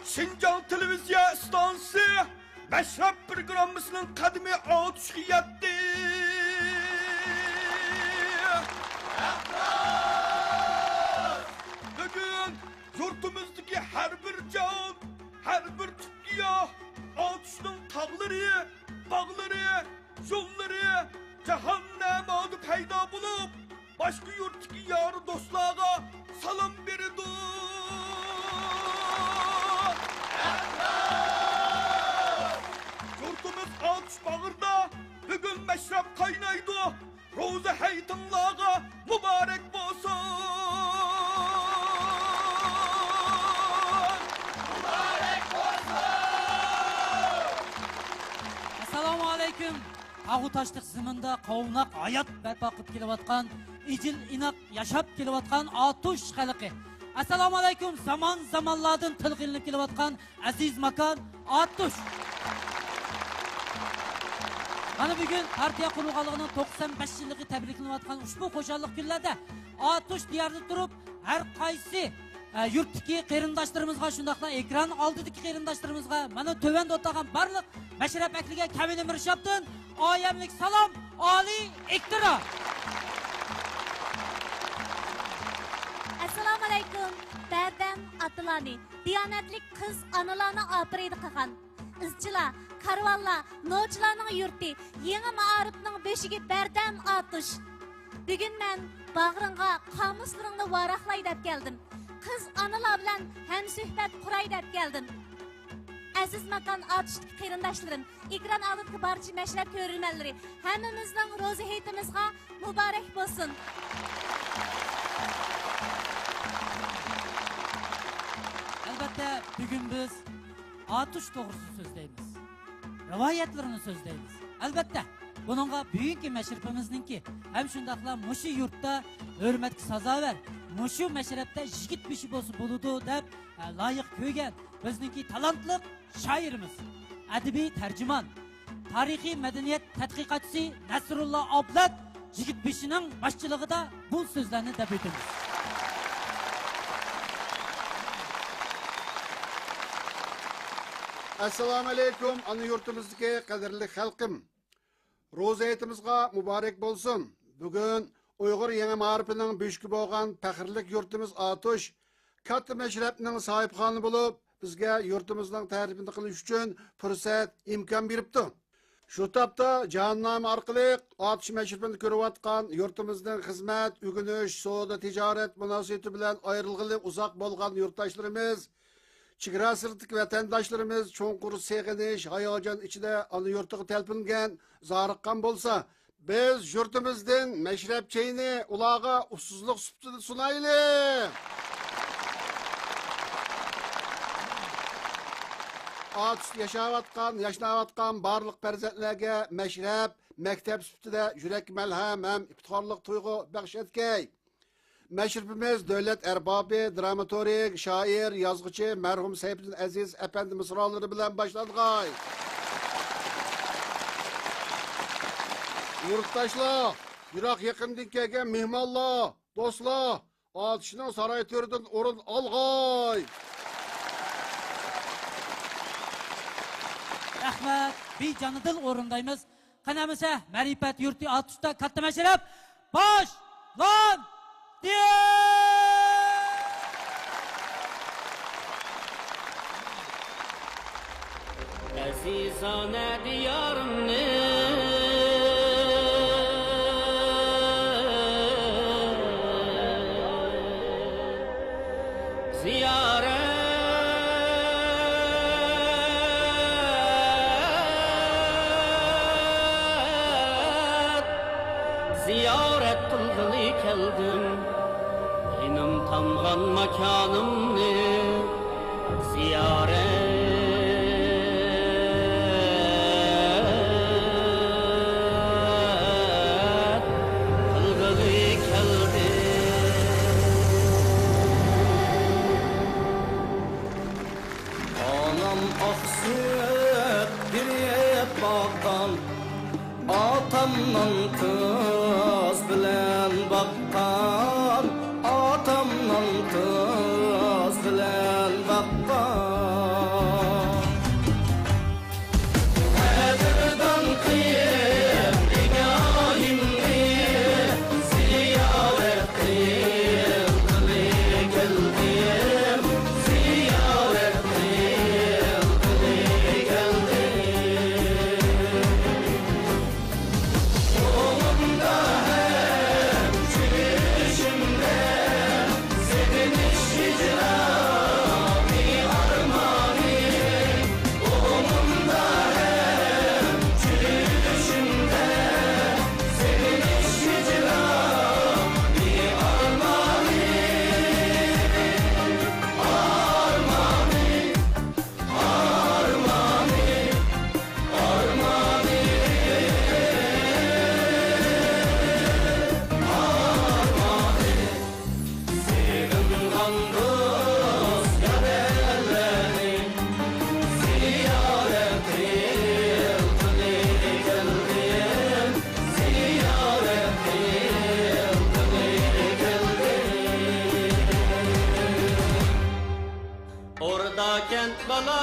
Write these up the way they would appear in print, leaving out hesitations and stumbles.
Şinjan Televizya Stansı Meşrep programmasının kadimi atışkı yattı. Bugün yurtumuzdaki her bir can, her bir Türkiye atışının tağları, bağları, yolları cehennem adı payda bulup başka yurttaki yarı dostlara salam beridi. Yurtumuz atış bağırda bugün meşrep kaynaydı. Roza heytinlağa mübarek olsun. Mübarek olsun. Assalamu aleyküm. Ağutaşlık zımında qavunaq hayat berpa qilib kelayotgan, ijil inaq yashab kelayotgan atush xalqi. Assalomu alaykum. Zamonlardan til qilinib kelayotgan aziz makan atush. Mana bugun partiya qurilganligining 95 yilligi tabriklanayotgan ushbu xo'jalik kunlarda atush diyorida turib, har qaysi yurtdagi qarindoshlarimizga, shundaqla ekran oldidagi qarindoshlarimizga, mana tövanda o'tirgan barliq Mashrab akliga Kamil Mirshabdan oyamlik salom, oliy iqtidor. Assalomu alaykum. Bardam Atlani, diyonatlik qiz analarni operaydi qilgan. Izchilar, karvonlar, novchilarning yurti, yangi ma'arifning beshiga bardam atush. Bugun men bag'ringga qomuslaringni varaqlay deb keldim. Qiz analar bilan ham suhbat quray deb keldim. Aziz makan atışlık qarindoshlarım, ekran oldidagi barcha mashrab ko'rilmanlari, hammamizning ro'za haytimizga muborak bo'lsin. Albatta, bugun biz atush to'g'risida so'zlaymiz. Rivoyatlarini so'zlaymiz. Albatta, buningga bugünkü mashrabimizningki ham shundaqla mushu yurtda hurmatga sazovar, mushu mashrabda yigit beshi bo'lsa bo'ladi deb loyiq ko'rgan bizningki talantli shoirimiz, adabiy tarjimon, tarixiy madaniyat tadqiqotchisi Nasrullo Oblat Yigitbeshining boshchiligida bu so'zlarni deb o'tamiz. Assalomu alaykum, ana yurtimizdagi qadrli xalqim. Ro'za hayitimizga muborak bo'lsin. Bugun Uyg'ur yangi ma'rifining beshki bo'lgan faxrlik yurtimiz Atush katta mashrabning sohibxoni bo'lib, bizga yurtimizning ta'rifini qilish uchun fursat, imkon beribdi. Shu topda jahannam orqali atush mashrabini ko'rayotgan yurtimizning xizmat, o'g'inish, savdo, tijorat munosabati bilan ayrilg'ili uzoq bo'lgan yurtdoshlarimiz, chegara sirtdagi vatandoshlarimiz cho'nqur seg'inish, hayojon ichida ana yurtiga talpingan, zoriqqan bo'lsa, biz yurtimizdan mashrab chayni ularga usuzlik sifatida sunaylik. Atush yashnayotgan barliq farzandlarga mashrab, maktab sifatida yurak malham ham iftixorlik tuyg'u baxsh etkay. Mashrabimiz davlat arbobi, dramaturg, shoir, yozuvchi marhum Sayfiddin Aziz apandi misrollari bilan boshlangan. Yurtdoshlar, yiroq yaqindan kelgan mehmonlar, do'stlar, Atushning saroy to'ridan o'rin olg'ay. Rahmat, bejonidil o'rindaymiz. Qanamisa ma'rifat yurti Atushda katta mashrab boshlan. Azizane diyarımni ziyaret kılgılı keldim. Benim tamgan makanımni ziyaret kılgılı keldim. Anam aksık bir bakkan, atamdan kız bilen bakkan, atamdan kız bilen bakkan. Kent bala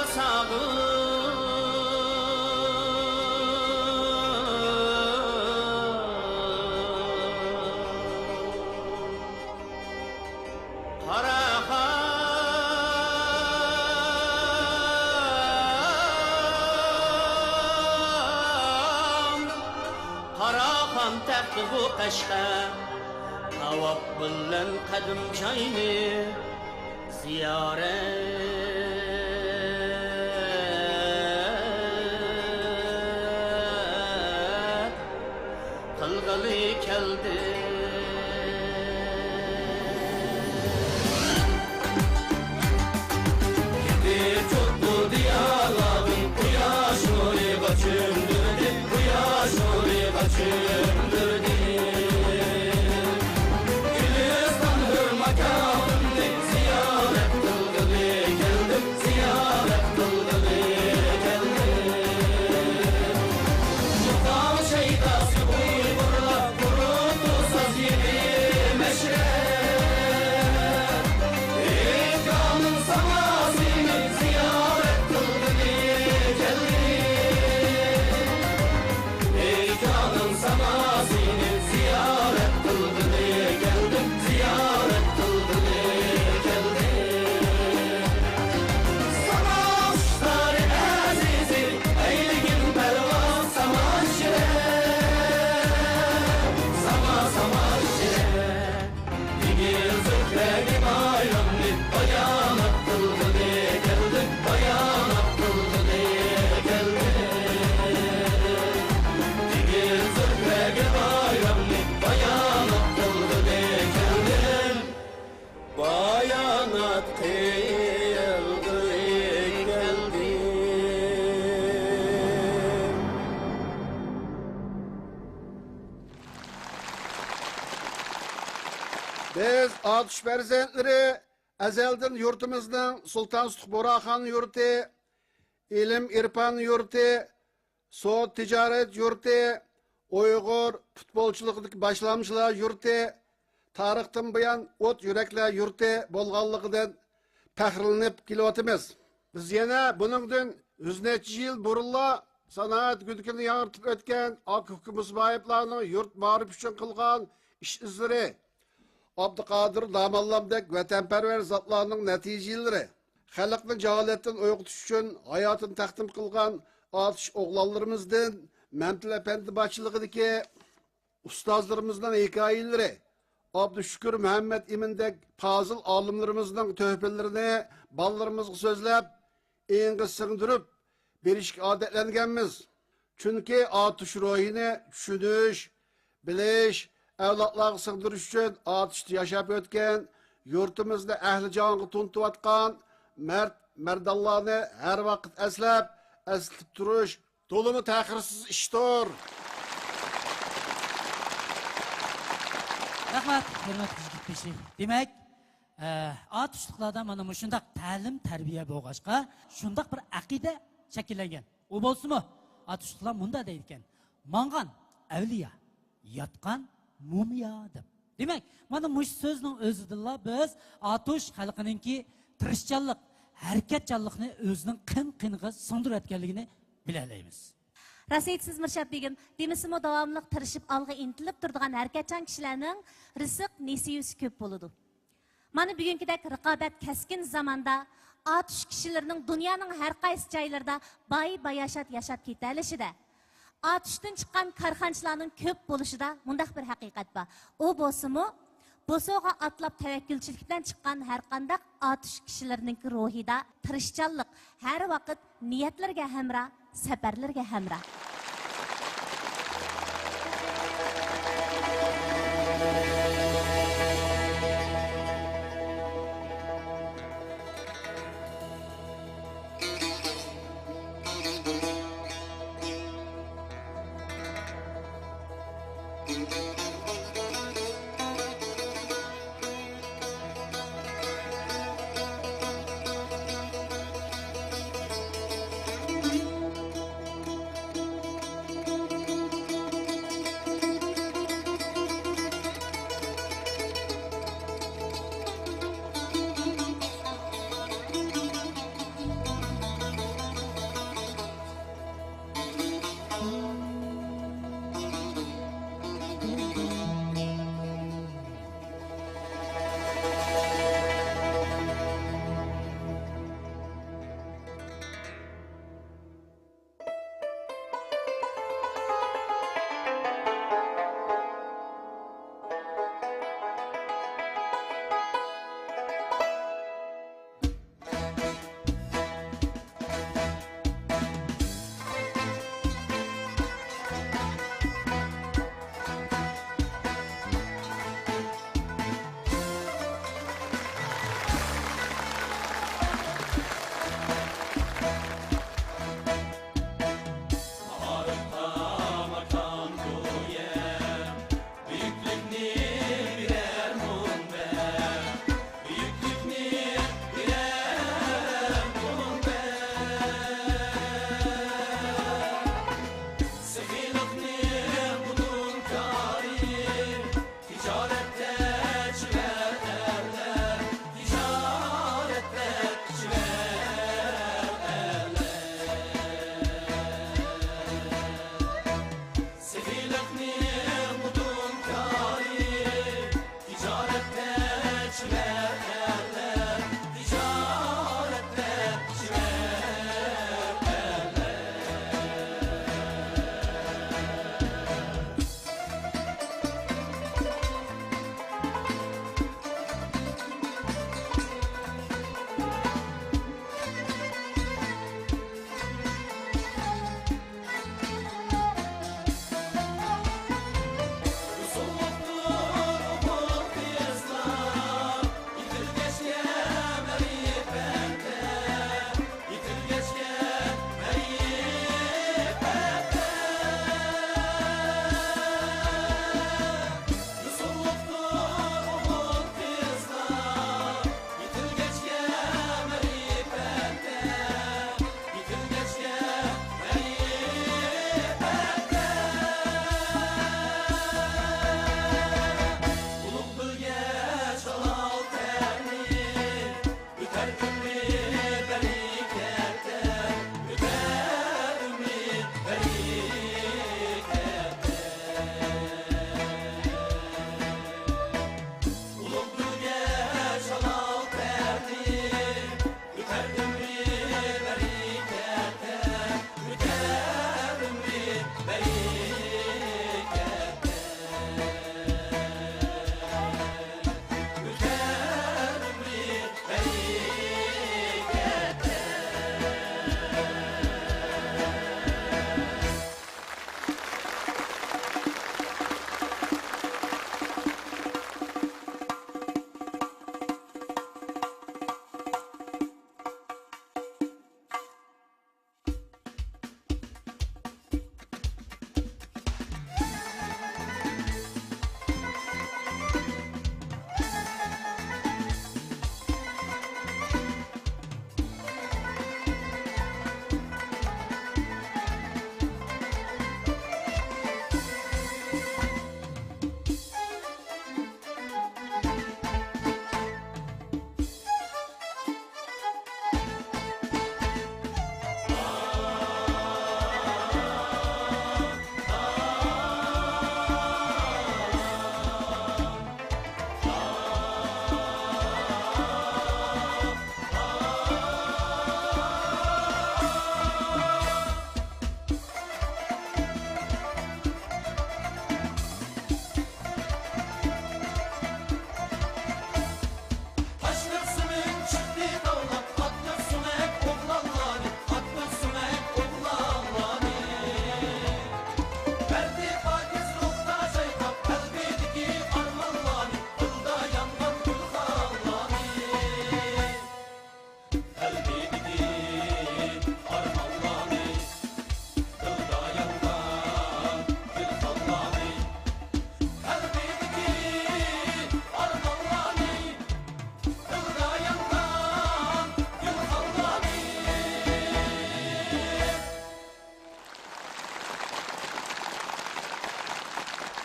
Karahan taxtı bu qaşqa Tavab bilan qadim joyni ziyorat qilg'ili keldi tuttu diyalog'i quyosh nuriga cho'mdirdi quyosh nuriga cho'mdirdi Gülistan hurmakamni ziyorat qilg'ili keldi ziyorat qilg'ili keldi Muqam shaydasi uyg'urlar qurutu so'z yedi meşrep İkramın samasini ziyorat qilg'ili keldi İkramın samasini ziyorat qilg'ili keldi ziyorat qilg'ili keldi Samoshlar azizi eyligin pervon samoshire samoshire Digil zühregi bayramni bayanat qilg'ili keldi bayanat qilg'ili keldi Digil zühregi bayramni bayanat qilg'ili keldi bayanat qilg'ili keldi Biz atış berzentleri ezelden yurtumuzdan Sultan Borahan yurti, ilim irfan yurti, soğut ticaret yurti, Uygur futbolçulukdaki başlamışlar yurti, tarixten buyan ot yürekler yurti bolğanlıqdan pəxrilinib kilovatimiz. Biz yana buningdan 100 yıl burunla sanoat güdükini yaratib o'tgan ak hukumat sohiblarning yurt ma'rif uchun qilgan ish izlari Abdüqadir Damallamdek vatanparvar zatlarning natijalari, xalqning jaholatdan uyg'otish uchun hayotini taqdim qilgan atish o'g'lonlarimizdan Mamtil Efendi boshchiligidagi ustozlarimizning hikoyalari, Abdushukur Muhammad Imindek fazil olimlarimizning töhfelerini ballalarimizga so'zlab, engga singdirib berishga odatlanganmiz. Chunki atish ruhini tushunish, bilish, avlodlarga singdirish uchun atishda yashab o'tgan, yurtimizda ahli jonga tuntuvatgan mardonlarni har vaqt eslatib turish to'limi ta'xirsiz ishdir. Rahmat, hurmatli yigitlar. Demak, atışlıqlarda mana shundaq ta'lim, tarbiya bo'lg'achqa, shundaq bir aqida shakllangan. U bo'lsa-mu, atışlıqlar bunda deydi ekan. Mangan avliya, yotgan mumiya deb. Demak, mana bu so'zning o'zidilla biz atush xalqininki tirishchanlik, harakatchanlikni o'zining qin-qiniga singdirib o'tganligini bilalaymiz. Rasitsiz Mirshad Begim, demisimi davamlıq tirishib alg'a intilib turadigan harakatchan kishilarning rizq nesiyasi ko'p bo'ladi. Mana bugünkidek raqobat keskin zamanda atush kishilarning dunyoning har qaysi joylarida boy-bayashat yashab ketalishida, atışdan chiqqan karxanchilarning ko'p bo'lishida mundaq bir haqiqat bor. U bo'lsa-mu, Bosoga atlab tevekkülçilikten çıkan her qandaq atush kishilarning ruhida tirishchanlik, har vaqt niyatlarga hamra, safarlarga hamra.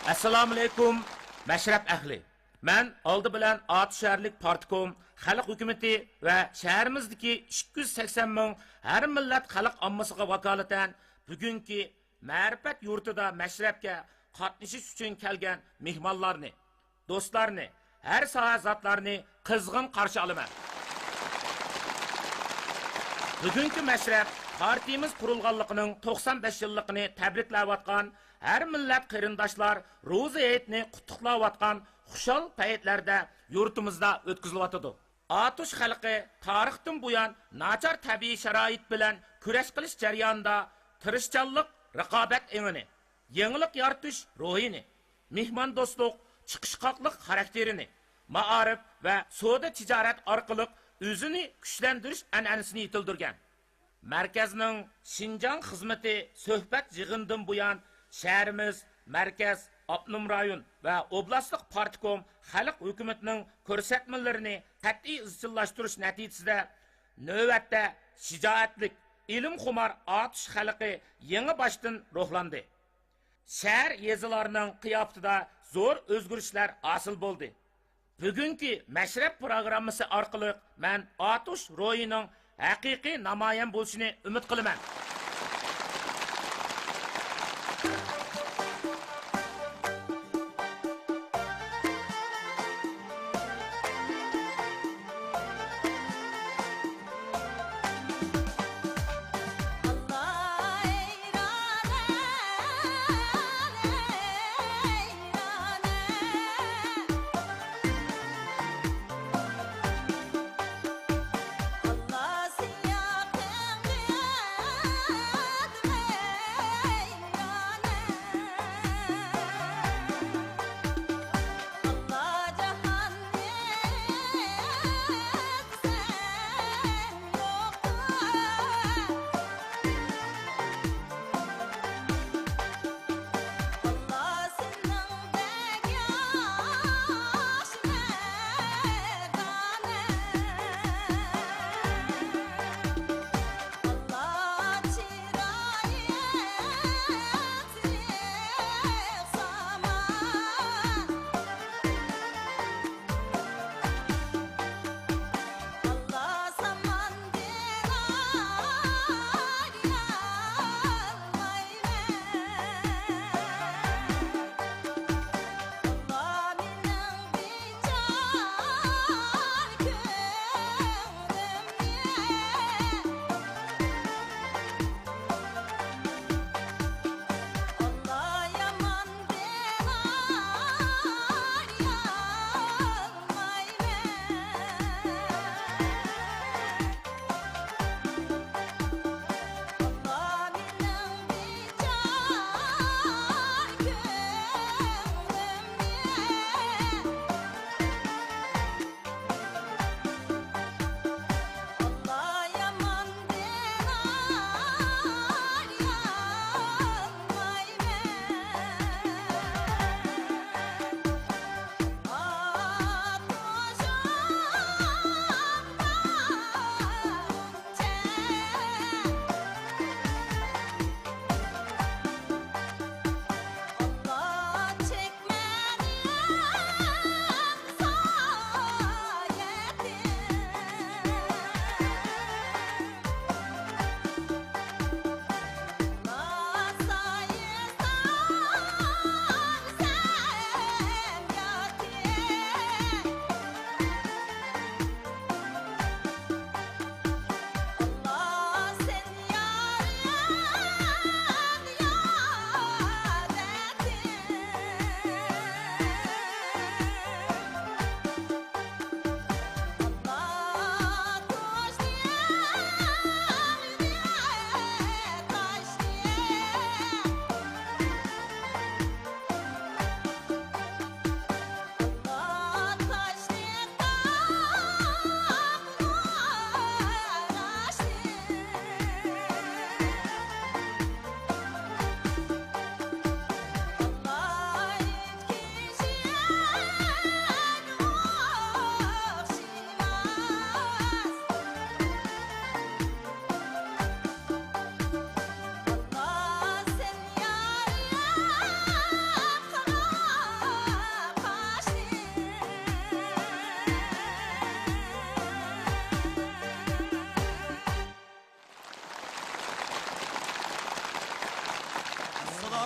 Assalomu alaykum, mashrab ahli. Men oldi bilan Ot shaharlik partkom, xalq hukumatı va shaharimizdagi 280 ming har millat xalq ommasiga vakolatan bugungi ma'rifat yurtida mashrabga qatnashish uchun kelgan mehmonlarni, do'stlarni, har soha zotlarni qizg'in qarshi olaman. Bugungi mashrab partiyamiz qurilganligining 95 yilligini tabriklayotgan her millat qarindoshlar Ro'za hayitini qutlaqlayotgan xushal paytlarda yurtimizda o'tkazilyotdi. Atush xalqi tarixdan buyon nachar tabiiy sharoit bilan kurash qilish jarayonida tirishchanlik, raqobat engini, yangilik yaratish ruhini, mehmon do'stlik, chiqishqoqlik xarakterini, ma'arif va savdo tijorat orqali o'zini kuchlantirish an'anasini yetildirgan. Markazning Şinjan xizmati suhbat yig'indan buyon shaharimiz, markaz, Abnum rayon va oblastlik partkom xalq hukumatining ko'rsatmalarini qat'iy izchillashtirish natijasida navbatda shijoatlik, ilm xumar Atush xalqi yangi boshdan ruhlandi. Shahar yezilarining qiyofatida zo'r o'zgarishlar hosil bo'ldi. Bugungi mashrab programmasi orqali men Atush ro'yining haqiqiy namoyon bo'lishini umid qilaman.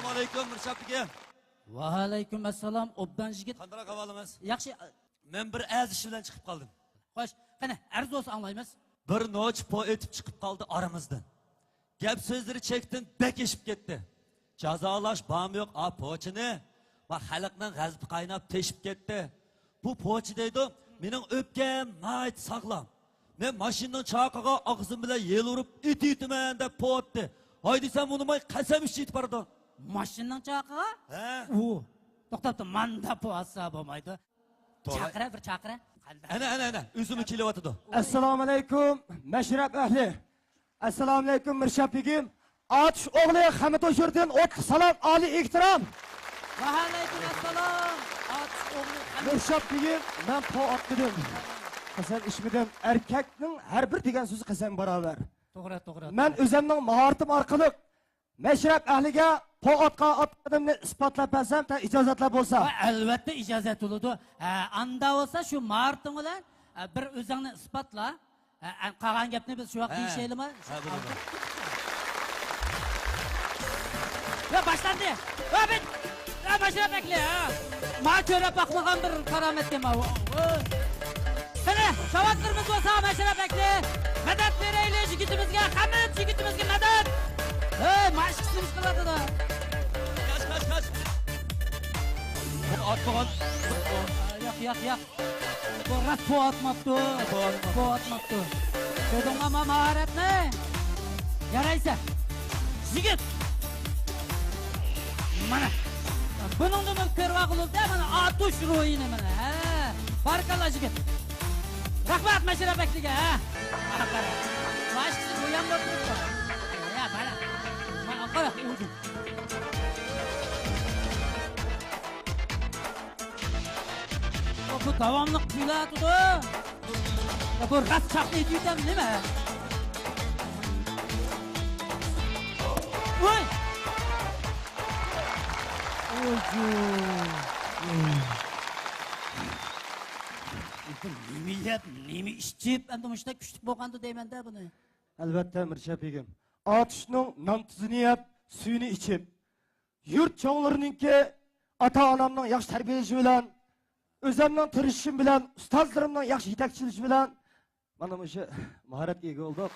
Assalomu alaykum Mirshab aka. Va alaykum assalom. Obdan yigit. Qanday ahvolimiz? Yaxshi. Men bir az ish bilan chiqib qoldim. Xo'sh, qani arz olsa anglaymiz. Bir noch po etib chiqib qoldi aramizdan. Gap so'zlari chekdan bek eshib ketdi. Jazolash bam yo'q, a pochini va xalqning g'azbi qaynab teshib ketdi. Bu pochi deydi, mening o'pkam nayt sog'lom. Men mashinaning chaqig'iga og'zim bilan yel urib, it-itiman deb potdi. Hoy desam unimay qasam ichib bordi. Mashinaning chaqiga? Ha? U. To'xtabdi, manda po'asa bo'lmaydi. Chaqira, bir chaqira. Ana, o'zimni kelyotdi. Assalomu alaykum, mashrab ahli. Assalomu alaykum, Mirshab begim. Atish o'g'li Hamid O'shurdan o'tli salom, oliy ehtirom. Va alaykum assalom. Atish o'g'li Mirshab begim, men po otdim. Qasam ishmidim. Erkakning har bir degan so'zi qasam barobar. To'g'ri. Men o'zimning mahoratim orqali mashrab ahliga po otqa otqanimni isbotlab bersam, ta ijozatlar bo'lsa. Albatta ijozat bo'ladi. Anda bo'lsa shu martim bilan bir o'zingni isbotla. Qolgan gapni biz shu vaqt deyishaylikmi? Ya boshlandi. Va bit. Ya mashrab akli. Ma ko'rib baqmagan bir karomat dema. Qani, savatlarimiz bo'lsa mashrab akli. Madad beraylik yigitimizga, Hamid yigitimizga madad. Mashqsiz qiladi-da. Kaç. Atmagan. Yo'q. To'g'ri po atmabdi. Po atmabdi. Ko'rdingmi mahoratni? Yaraysa. Yigit. Mana. Buningni men ko'rvaqilibdi, mana atush ro'yini mana. Barakalloh yigit. Rahmat mashrab akliga, qara. Mashqsiz o'yam bo'libdi. Ya, mana. Mana qara, o'zi. Bu davomli kuylatdi. Bu rast chaqnaydi ekan nima? Voy! Nima ishchib, endi mushta kuchlik bo'lganda deyman-da buni. Albatta Mirshab begim. Atishning non tuzini yeb, suyini ichib, yurt cho'nglarininki ota-onamning yaxshi tarbiyalashi bilan, o'zimning tirishishim bilan, ustozlarimning yaxshi yetakchilishi bilan mana o'sha mahoratga ega bo'ldik.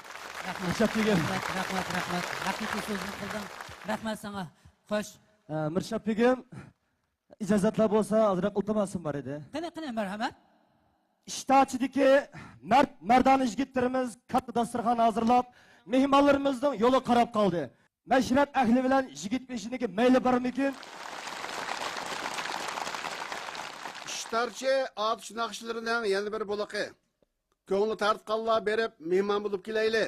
Mirshab begim. Rahmat. Haqiqiy so'zni qildim. Rahmat sana. Xo'sh. Mirshab begim, ijozatlar bo'lsa, ozroq iltimosim bor edi. Qani, marhamat. İştaçidiki merdane yigitlerimiz katta dasturxon hazırlab, mehmonlarimizning yo'li qarab qoldi. Mashrab ahli bilan yigit peshiniki mayli bormikin? ishtarchi atish naqshlarining yana bir bo'liqi. Ko'ngli tartqanlar berib, mehmon bo'lib kelayli.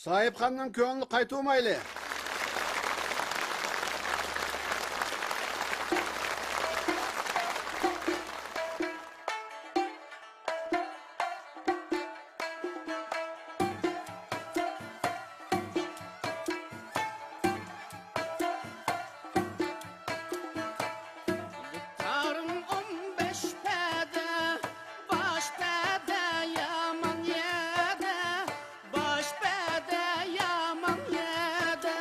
Sohibxonning ko'ngli qaytmayli. Tarım 15 pede, baş pede yaman yede, baş pede yaman yede.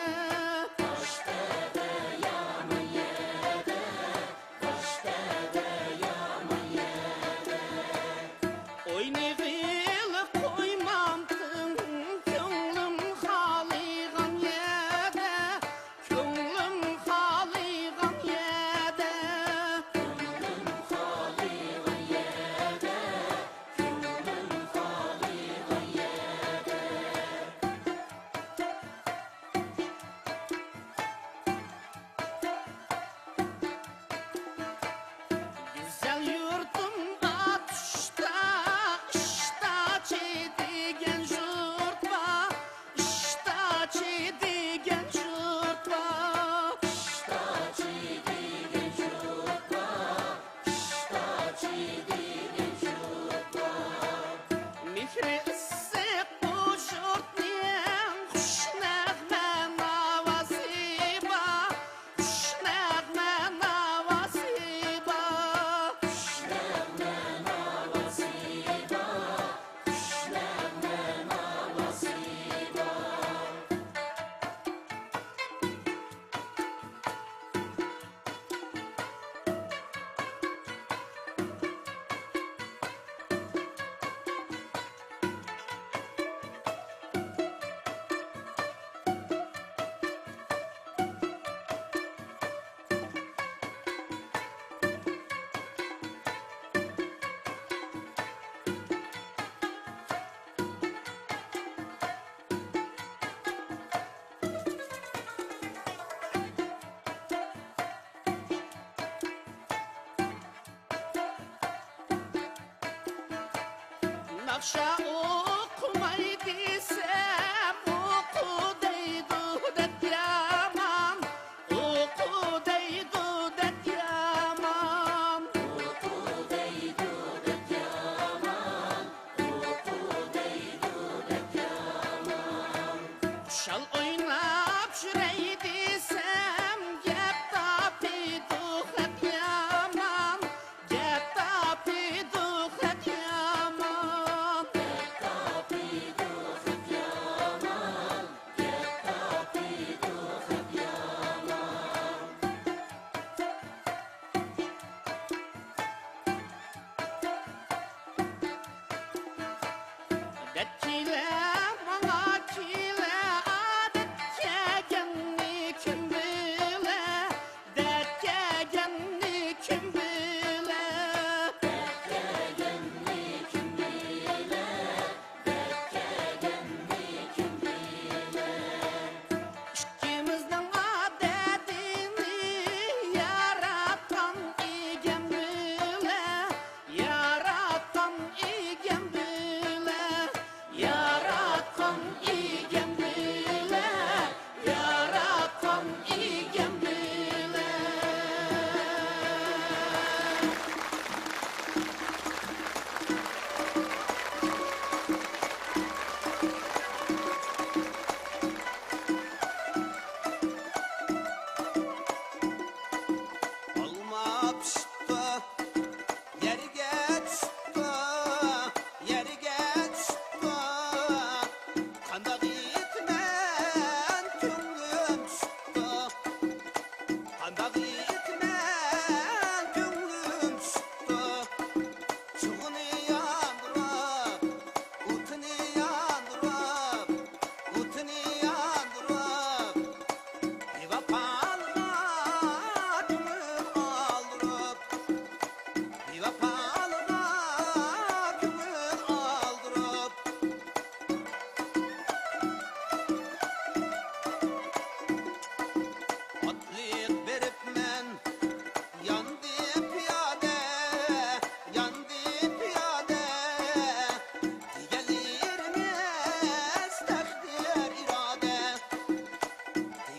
Yaxşı okumay desem oku deydi det yaman. Oku deydi det yaman. Şal oynap şürey desem gep tapıydı hep yaman. Gep tapıydı hep yaman. Det kile bana kile adet kegenni kim bile. Det kegenni kim bile. İkimizden adetini yaratan igen bile. Yaratan igen bile. Yaratan igen bile. Yaratan igen bile. Olma pişti, yerge düştü, yerge düştü. Kandak itmen könlüm düştü. Kandak itmen könlüm düştü. Çuğunu yandırıp, utunu yandırıp, utunu yandırıp. Bir vapalığa gönül aldırıp, bir vapalığa gönül aldırıp. Atlık beripmen, yandı piyade, yandı piyade. Gelirmez takdir irade.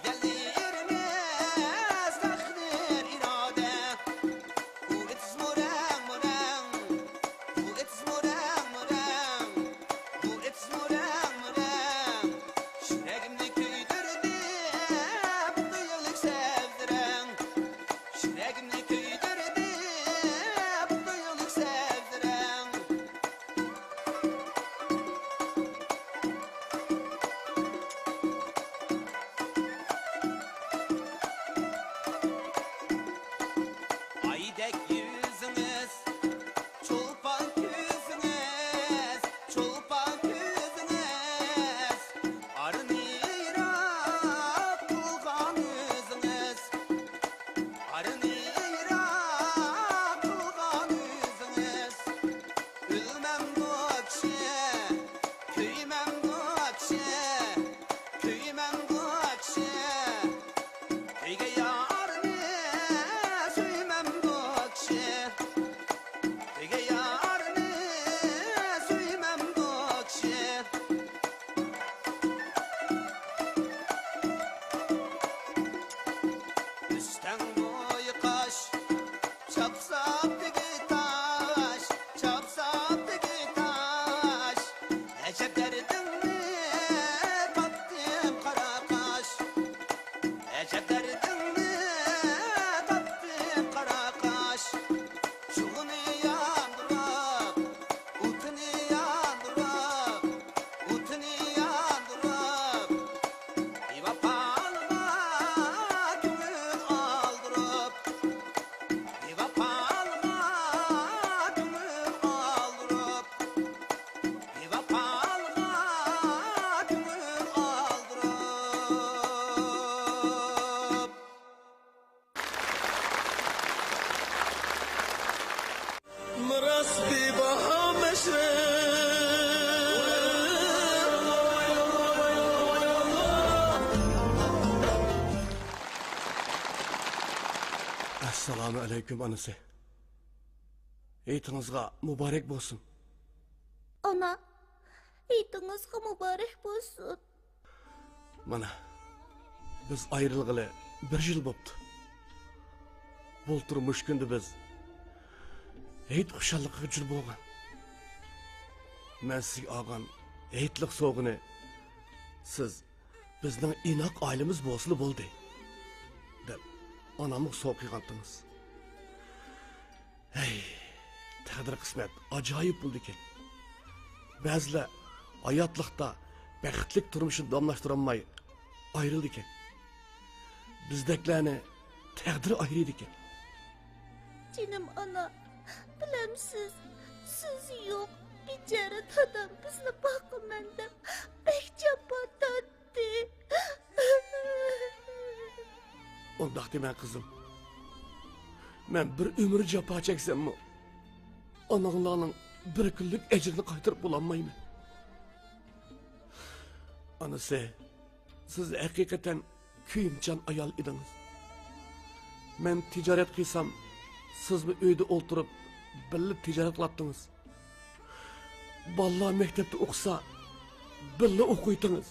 Gelirmez takdir irade. Bu etiz morang morang, bu etiz morang morang, bu etiz morang morang. Şüregimni köydürdü, bu duyuluk sevdiren. Şüregimni köydürdü, bu duyuluk sevdiren. Aydek yüzünüz, çolpan yüzünüz, çolpan yüzünüz. Arınıra kılgan yüzünüz, arınıra kılgan yüzünüz. Ülmem bu akşe, köymem bu akşe, köymem bu akşe. Köyge yarını söymem bu akşe. Köyge yarını söymem bu akşe. Üstten boyu kaş, çapsaptaki taş, çapsaptaki taş. Ecep derdinmi tattım kara kaş. Ecep derdinmi tattım kara kaş. Çuğunu yandırıp, utunu yandırıp, utunu yandırıp. Bir vapalığa gönül aldırıp, bir vapalığa gönül aldırıp, bir vapalığa gönül aldırıp. مراس بها Assalomu alaykum onasi. Eytingizga muborak bo'lsin. Ana, Eğitinizge mübarek bolsun. Mana, biz ayrılgılı bir yıl boptu. Bulturmuş gündü biz. Eyt kuşallıkı jül bolgan. Men siz ağam, eytlik soğunu. Siz bizden inak ailemiz bosulu boldu. Dep, anamı soğuk yıkantınız. Hey, takdir kısmet, acayip buldu ki. Bazılar hayatlıkta bəxtlik turmuşun damlaştıramay ayrıldı ki. Bizdeklerini takdir ayrıydı ki. Canım ana, bilemsiz, siz yok. Bicara adam bizni bakımen dep bek japa tattı. Ondak demen kızım. Ben bir ömür japa çeksem mi? Ananlarının bir günlük ecrini kaytırıp bulanmayım. Anası, siz hakikaten kuyumcan ayal idiniz. Ben ticaret kıysam, siz bir uyda oturup birlik ticaret kılattınız. Vallahi mektepte okusa, birlik okuydunuz.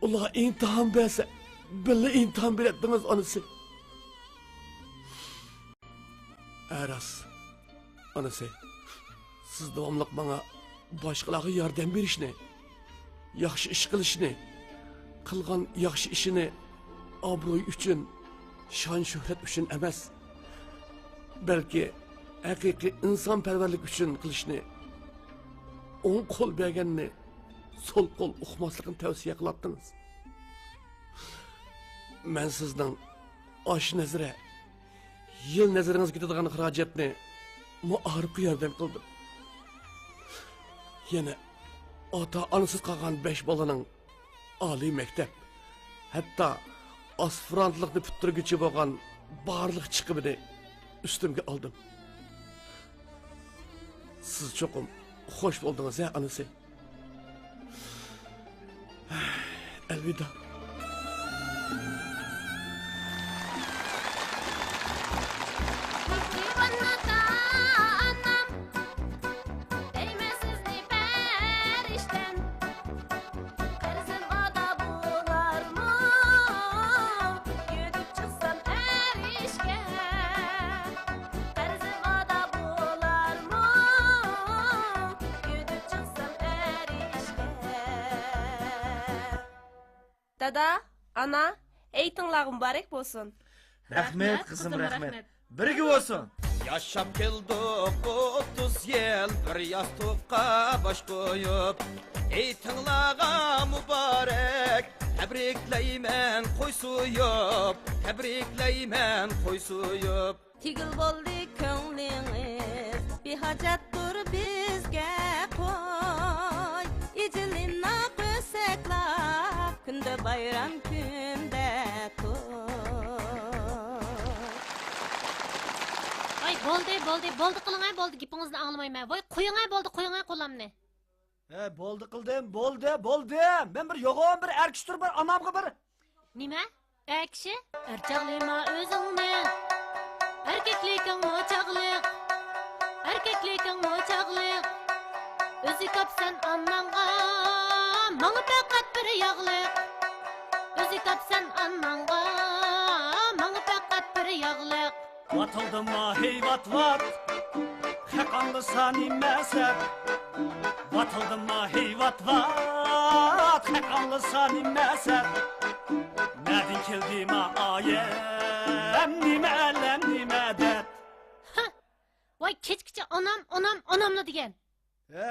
Ulan imtihan verse, birlik imtihan verettiniz anası. Eras, anası, siz devamlık bana başkaları yardım verişini, yaxşı iş qilishni, qilgan yaxshi ishini obro'y uchun, shon shuhrat uchun emas, balki haqiqiy insonparvarlik uchun qilishni, o'ng qo'l berganni so'l qo'l uqmaslikni tavsiya qilyaptingiz. Men sizning osh nazari, yil nazaringizga ketadigan xarajatni muarifga yordam qildim. Yana ata anasız kalgan 5 balanın Ali mektep, hatta aspirantlıkni puttırgıcı bo'lgan barliq chiqimini üstümge aldım. Siz çokum hoş buldunuz ya anası. Elvida. Dada, ana, eğitimler mübarek olsun. Rahmet kızım rahmet. Birgi olsun. Yaşap keldik 30 yıl bir yastıkka baş koyup Eytinlağa mübarek tebrikleymen koy suyup Tebrikleymen koy suyup Tigil boldi köңlüңiz, bir hacattur bizge koy. İcilinna kösekla, günde bayram günde toy. Ay boldi kılыңay boldi gipingizni anlamayman. Voy qo'yingay qo'yingay qo'lamni. Boldi qildim, boldi. Men bir yo'g'on bir erkishtir bir anamga bir. Nima? Kishi? Erchaqlima o'zingni. Erkekliking mo'chaqliq. Erkekliking mo'chaqliq. O'zi kapsan annanga, manga faqat bir yog'liq. O'zi kapsan annanga, manga faqat bir yog'liq. Vatıldı ma hey vat Hakanlı sani mezhep Vatıldı ma hey vat Hakanlı sani mezhep Nereden keldi ma ayem Nime elem nime dert Voy kechgacha onamla degan.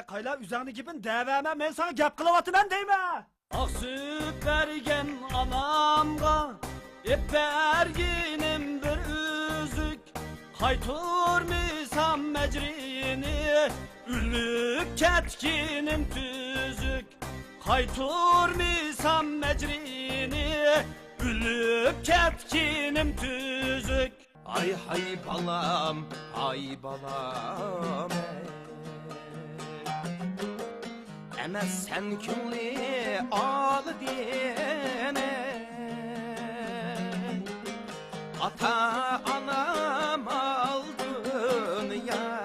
Qayla üzerine gibin deveme men sana gap kılavatımın deyme. Ak süt vergen anamga berginim bir üzük Kayturmisam mecrini Ülük ketkinim tüzük Kayturmisam mecrini Ülük ketkinim tüzük Ay hay balam, ay balam Ama sen kimli al diyene Ata anam aldın ya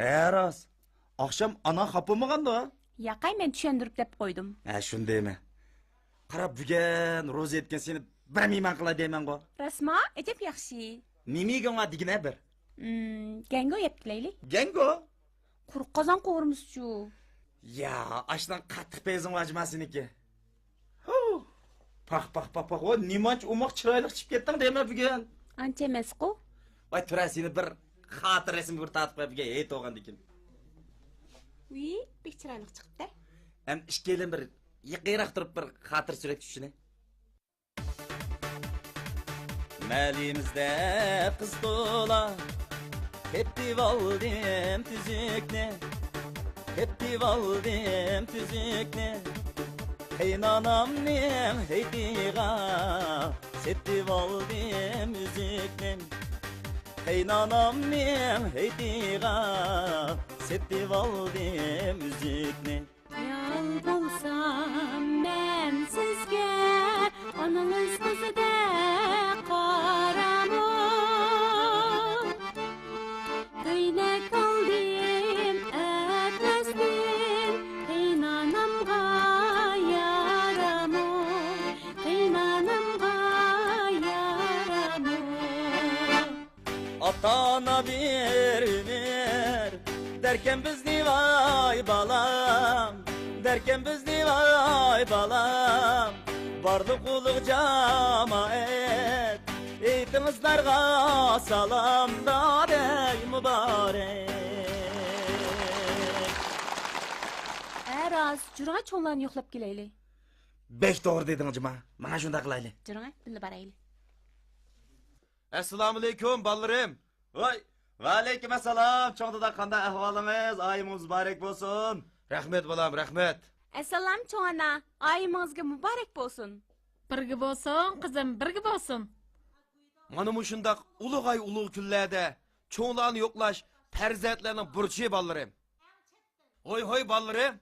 Rost. Akşam ana xapılmaganda? Yaqay men tushundirib deb qo'ydim. Shundaymi? Qarab bugun ro'za etgan seni bir mehmon qilay deyman go. Rasma, ajab yaxshi. Nimiga digina bir. Gango yeb kelaylik. Gango? Quruq qozon qovurmiz-chu. Ya, ashdan qattiq pezim vajmasiniki. Pax. O nimanch umoq chiroyli chiqib ketding deyman bugun. Ancha emas-ku. Voy, tura seni bir xotirasini bir tatib qo'yibga yet o'g'andikin. Uy, pek chiroyli chiqibdi. Ham ishkelin bir yiqiyroq turib bir xotir surat tushini. Malimizda qiz to'la ketib oldim tuzukni. Ketib oldim tuzukni. Qaynonamning haydiga setib oldim üzükni. Qaynonamning haydiga setib oldim üzükni. Yol bulsam ben sizge onunuz kızıda karamı Kıynak aldım etmezdim Kıynanamga yaramı Kıynanamga yaramı Atana bir derken bizni vay balam derken bizni vay balam barlık uluk cemaat eğitimizlerga salam da dey mübarek. Raz, jurga cho'nglarni yo'qlab kelaylik. 5 to'g'ri deding juma. Mana shunda qilaylik. Jurga, birga boraylik. Assalomu alaykum balalarım. Voy, va alaykum assalom. Cho'ngda qanday ahvolimiz? Oyingiz muborak bo'lsin. Rahmat bolam, rahmat. Assalom cho'ngana, oyingizga muborak bo'lsin. Birga bo'lsin, qizim, birga bo'lsin. Mana bu shundaq ulug'ay ulug' kunlarda cho'nglarni yo'qlash farzandlarning burchi balalarım. Hoy balalarım.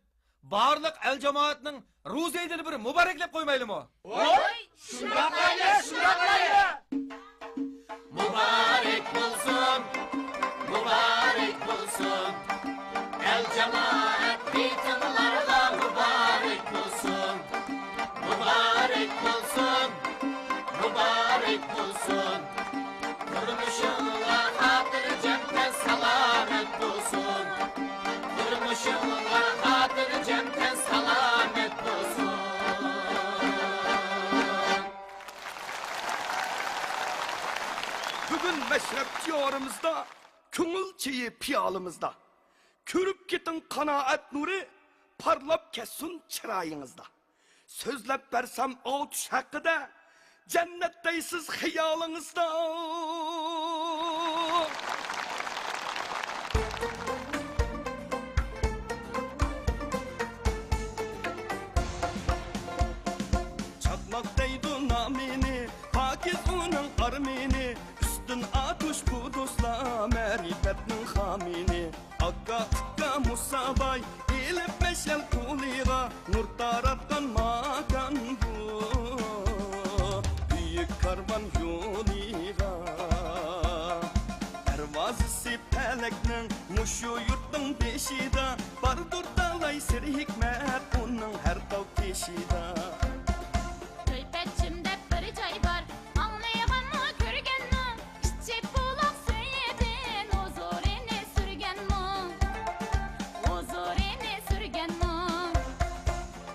Barliq el jamoatning ro'zaydini bir muboraklab qo'ymaylimi? Voy, shundoq qilayli. Mübarek bulsun, mübarek bulsun. El cemaat bitimlarla mübarek bulsun. Mübarek bulsun, mübarek bulsun. Durmuşunla hatırcemden selamet bulsun. Durmuşunla hatırcemden selamet bulsun. Bugün meşrep civarımızda, köngül çiği piyalimizda. Körüp ketin kanaat nuri, parlap kessun çırayınızda. Sözlep versem ağutuş hakkıda, cennetteysiz hiyalınızda. Çakmak deydu namini, pakiz onun armini. Üstün atuş bu dostla, merifetnin hamini. Akka tıkka musabay, ilip meşel kuliga. Nur taratkan makan bu, büyük karvan yoliga. Pervazisi peleknin, muşu yurtun beşida. Bardur dalay sir hikmet, onun her tav keşida. Gıybetçimde bir cay var Anlayan mı görgen mi İçip kulak söyledin Huzurine sürgen mi Huzurine sürgen mi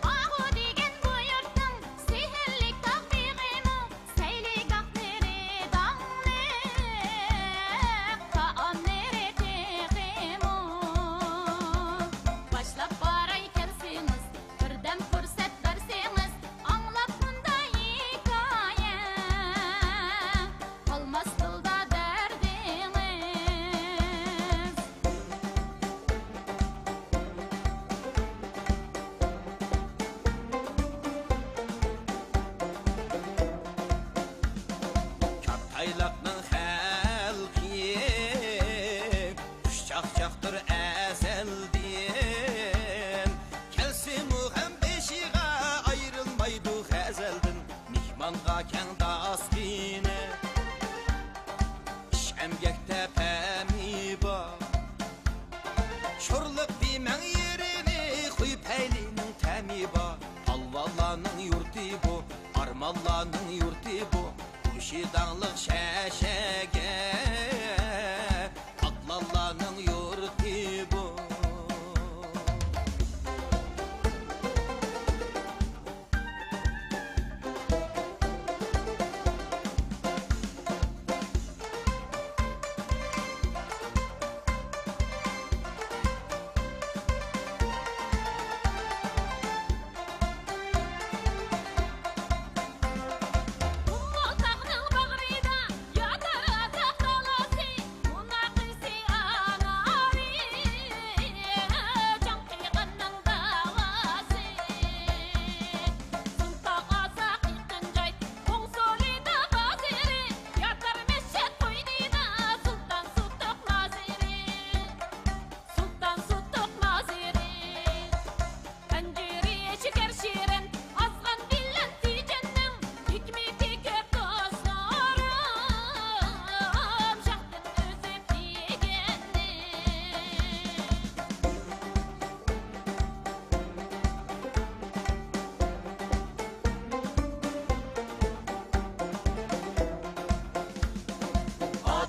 Ahu degen bu yurtun Sihirlik takdiri mi Seylik akdiri dağlık Kaan nere teği mi Başlap baray kersiniz Birdem fırsat verseniz Atlarının yurti bu Kuşidanlık şeşege Atlarının yurti bu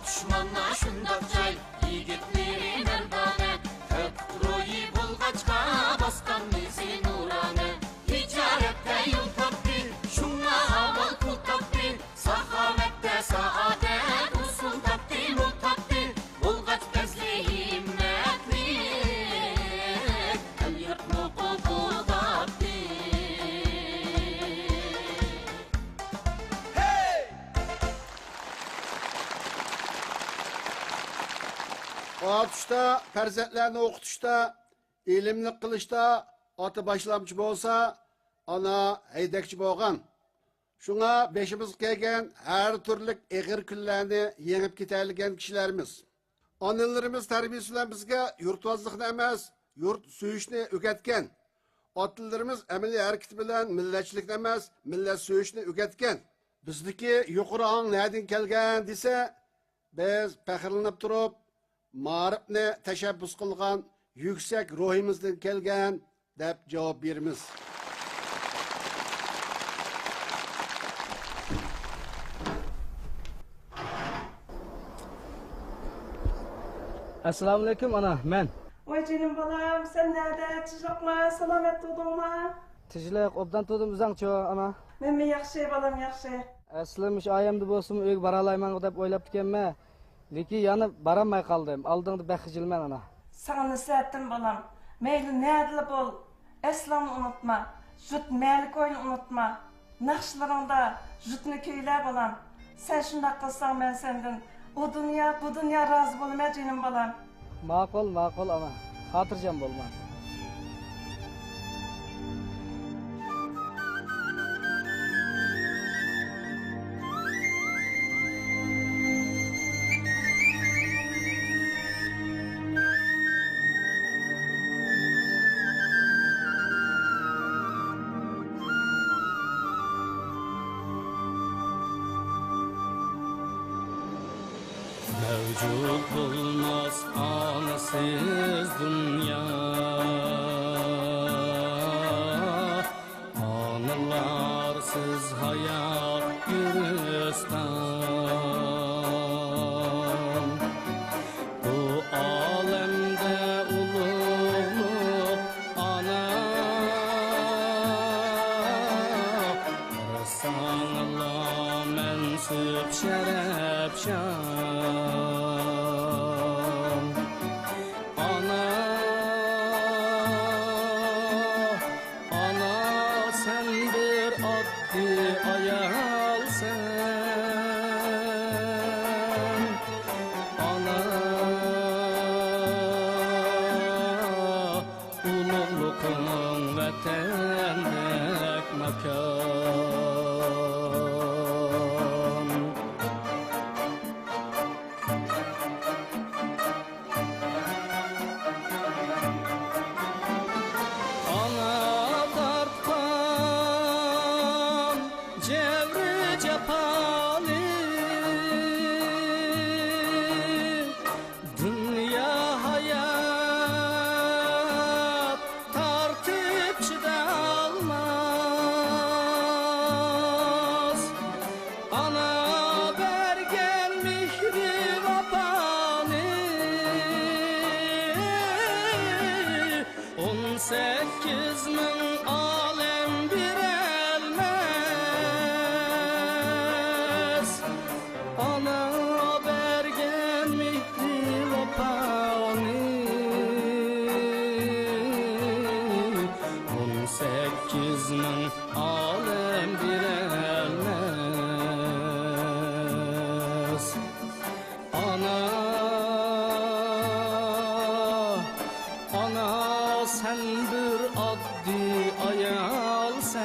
Düşmanlar şundaq cay, yigitleri merdane, Köprüyü bulgaçqa baskan bizi nurane. Ticarette yol tapdı, şuna amal pul tapdı, Sahavette saadet, usul tapdı, mul tapdı, Bulgaç bezli himmetli, el yurt mukubu tapdı. Atışta, perzentlerini okutuşta, ilimlik kılışta, atı başlamcı bolsa, ana heydekçi bolgan. Şuna beşimiz kelgen her türlük egir küllerini yengip giderligen kişilerimiz. Analarımız terbiyesi bilen bizge yurtvazlıkını emez, yurt suyuşunu ügetken. Atlılarımız emeli hareketi bilen milletçilik emez, millet suyuşunu ügetken. Bizdeki yukarı an nereden kelgen dese, biz pehirlenip durup, Ma'rifni teşebbüs kılgan, yüksek ruhimizden kelgen, dep cevap berimiz. Assalamu alaikum ana, men. Vay canım balam, sen nerede? Tuzakma, selamet doğdun mu? Tijlik, obdan to'dim uzangcho ana. Men mi yaxshi balam, yaxshi. Aslim ish oyimda bo'lsin, uyga bora olmayman deb o'ylab ekanman. Lekin yana boramay qoldim. Oldingda baxijilman ana. Sana nasihatim balam. Meyli nerede bol, Eslam'ı unutma. Jut meyli koyunu unutma. Nakşlarında jutunu köyle balam. Sen şundak kılsan ben senden. O dünya, bu dünya razı bolma canım balam. Ma'qul, ma'qul ana. Xotirjam bo'lman. Mevcut bulmaz anasız dünya, anılarsız hayat gülistan. Bu alemde ululuk ana, sanla mensup şeref şan. Cevri cepa ming olam berolmas. Ana sen bir oddiy ayolsan.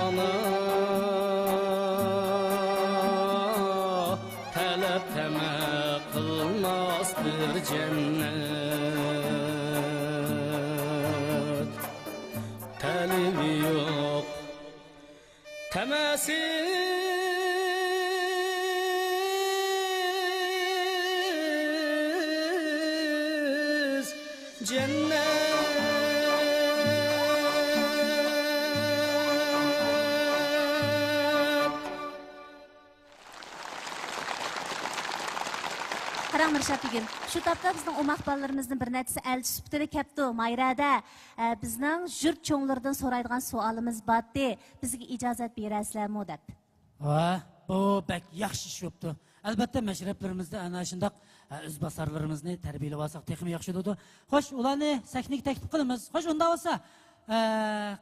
Ana talab tama qilmas bir jannat. Talibi yo'q tamasi Qarang Mirshab begim, shu topda bizning o'maq balalarimizning bir nechtasi elchi sifatida kepti Mayrada. Bizning yurt cho'nglaridan so'raydigan savolimiz bordi. Bizga ijozat berasizlarmi deb. Va, bu bak yaxshi ish bo'pti. Albatta mashrablarimizda ana shundoq o'z bosarlarimizni tarbiyalab olsak texmi yaxshi bo'ladi. Xo'sh, ularni saknik taklif qilamiz. Xo'sh, unda bo'lsa,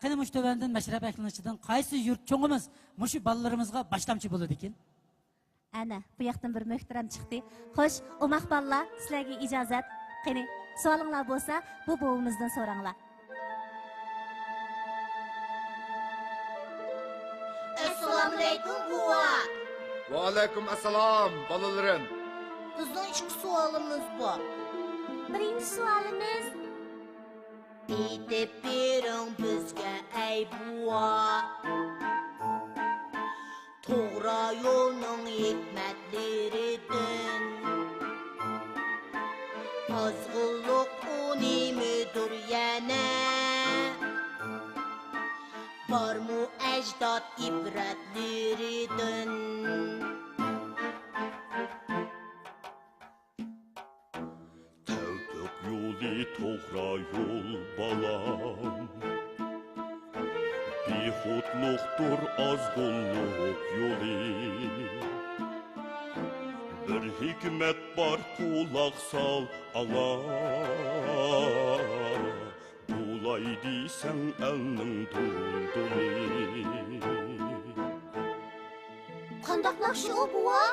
qani mush tovandan mashrab aklinichidan qaysi yurt cho'ngimiz mushu balalarimizga boshlamchi bo'ladi ekan? Ana, bu yoqdan bir muhtaram chiqdi. Xo'sh, o'maq balalar, sizlarga ijozat. Qani, savolinglar bo'lsa, bu buvimizdan so'ranglar. Assalomu alaykum buva. Va alaykum assalom balalarim. Bizning ikki savolimiz bor. Birinchi savolimiz Aytib bering bizga ey buva. To'g'ri yo'lning hikmatlaridan ozg'inlik unimidir yana. Barmu ajdod ibratlaridan Tevfik yolu to'g'ri yo'l balam Bihudluktur azgınlık yolu Bir hikmet var kulak sal ağa Bulaydı sen elinin duldulu Qandaqlaqşı o buva?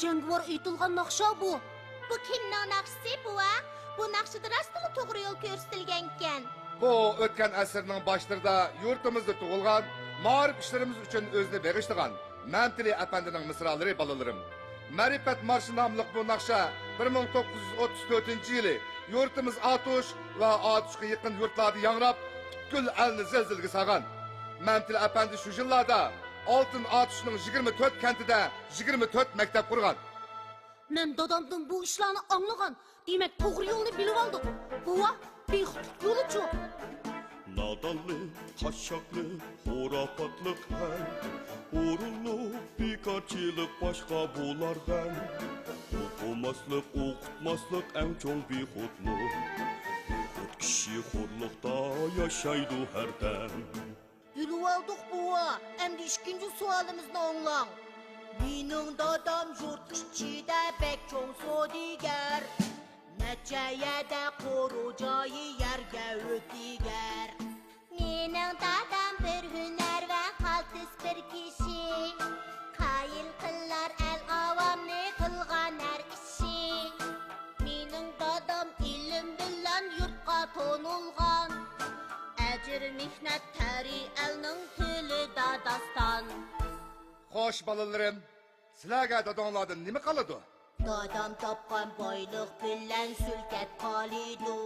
Jangovar aytilgan naqsha bu. Bu kimning naqshasi buva? Bu naqshada rostmi to'g'ri yo'l ko'rsatilgan ekan. Bu o'tgan asrning boshlarida yurtimizda tug'ilgan, ma'rif ishlarimiz uchun o'zini bag'ishlagan Mantili apandining misralari balalarim. Ma'rifat marshi nomli bu naqsha 1934-yili yurtimiz Atush va Atushga yaqin yurtlarda yangrab, butkul elni zilzilga solgan. Mantili apandi shu yillarda Altın Atuş'un 24 kentide 24 mektep kurgan. Men dadamdan bu işlerini anlagan. Demek doğru yolunu bilip aldık. Buva, beyhutluk yolu çok. Nadallık, taşaklık, hurafetlik her Uğurluk, bekarçılık başka bulardan Okumaslık, okutmaslık en çok beyhutluk Beyhut kişi hurlukta yaşaydı herden Bilip aldık buva. Hem de ikinci sualımızı anlan. Benim dadam yurt içinde pek çok sodiger. Neçeyede korucayı yerge ötiger. Mening dadam bir hüner ve kaltis bir kişi. Qayil qillar el avamni qilgan her ishi. Mening dadam ilim bilan yurtqa tonulgan. Ecir mihnat tari elning tilida dastan. Xo'sh balalarim, sizlarga dadonlardan nima qoladi? Dadam topgan boylik bilan sulkat qolidu.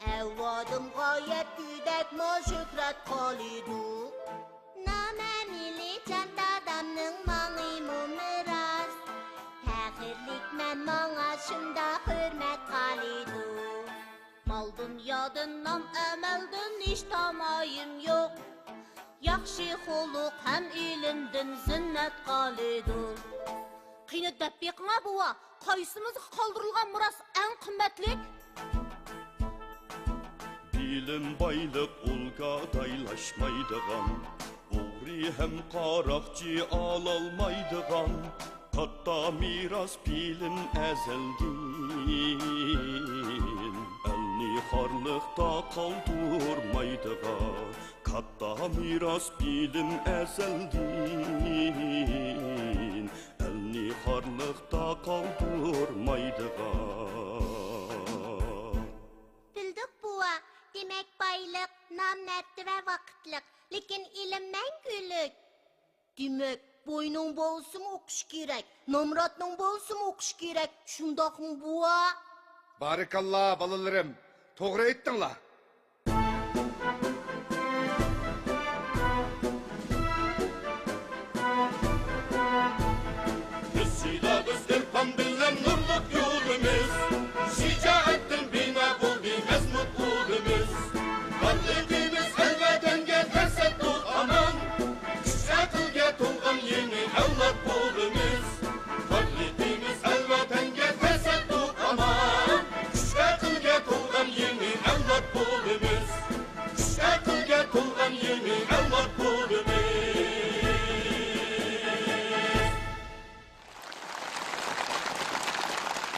Evladım gayet güdek ma şükret kalidu. Namemili can dadamның mağimu miras. Fəxirlik mən mağa şunda hürmet kalidu. Mal dünyadan nam əməldən hiç tamayım yok. Yaxşı xuluq həm ilimdən zinnət qalidu. Qiyni dəb beqinə buva, qaysımızı qaldırılğan miras ən qimmatlik? Bilim baylık ulga daylaşmaydıgan, Uğri hem qaraqçı alalmaydıgan, Katta miras bilim ezeldin, Elni harlıqda kaldırmaydıgan, Katta miras bilim ezeldin, Elni harlıqda kaldırmaydıgan. Bildik buva, demek baylık, namnetli ve vakitlik, lekin ilim məngülük. Demek boynun bolsun okuş gerek, namratның bolsun okuş gerek, şundaqmı buva? Barikallah balalarım. Doğru ettinla. Biz irfan billen nurluk yolumuz, Şicaetten bina buldu mezmut uğrumuz. Varlığımız elveden getirse tut aman, Şakılge tulgan yeni evlat bulumuz. Varlığımız elveden getirse tut aman, Şakılge tulgan yeni evlat bulumuz. Şakılge tulgan yeni evlat bulumuz.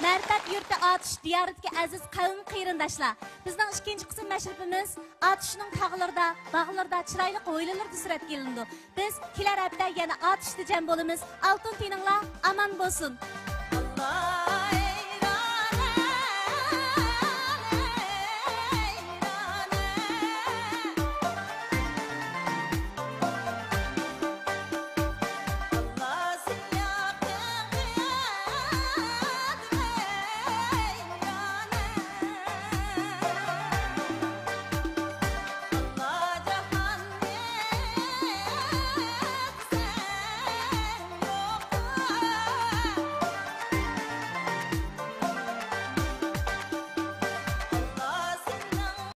Mərtəb yurti Atış diyarıdakı əziz qavm qeyrindaşlar. Bizning ikinci qism məşrifimiz Atışның tağlarında, bağlarda, çıraylı qoylularda surat kelindi. Biz kelar hafta yana Atışda jam bo'lamiz. Altın tininglar aman bo'lsin. Allah